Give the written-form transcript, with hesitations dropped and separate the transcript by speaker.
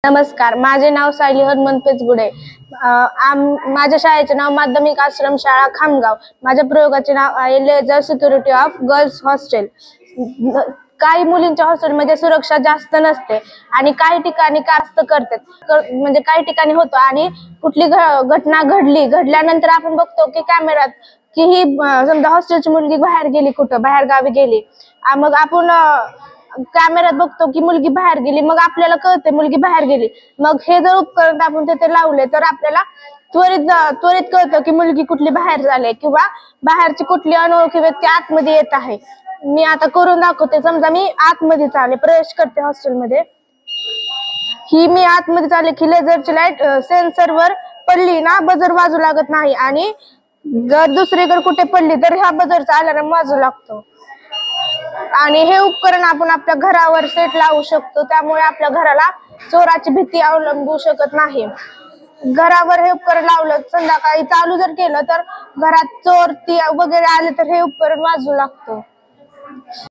Speaker 1: नमस्कार, माझे नाव सायली हनुमंत पेचगुडे. माझ्या शाळेचे नाव माध्यमिक आश्रम शाळा खामगाव. माझ्या प्रयोगाचे नाव आहे laser security of girls hostel. काही मुलींच्या हॉस्टेलमध्ये सुरक्षा जास्त नसते आणि काही ठिकाणी कास्त करतात, म्हणजे काही ठिकाणी होतं. आणि कुठली घटना घडल्यानंतर आपण बघतो की कॅमेऱ्यात की ही समजा हॉस्टेलची मुलगी बाहेर गेली, कुठं बाहेर गावी गेली, मग आपण कॅमेऱ्यात बघतो की मुलगी बाहेर गेली, मग आपल्याला कळते मुलगी बाहेर गेली. मग हे जर उपकरण आपण तिथे लावले तर आपल्याला त्वरित कळतं की मुलगी कुठली बाहेर झाली किंवा बाहेरची कुठली अनोळखी व्यक्ती आतमध्ये येत आहे. मी आता करून दाखवते. समजा मी आतमध्ये चालले, प्रवेश करते हॉस्टेलमध्ये. ही मी आतमध्ये चालले की लेझरची लाईट सेन्सरवर पडली ना, बजर वाजू लागत नाही, आणि जर दुसरीकडे कुठे पडली तर ह्या बजरचा अलार्म वाजू लागतो. आणि हे उपकरण आपण आपल्या घरावर सेट लावू शकतो, त्यामुळे आपल्या घराला चोराची भीती अवलंबू शकत नाही. घरावर हे उपकरण लावलं, संध्याकाळी चालू जर केलं तर घरात चोर वगैरे आले तर हे उपकरण वाजू लागतं.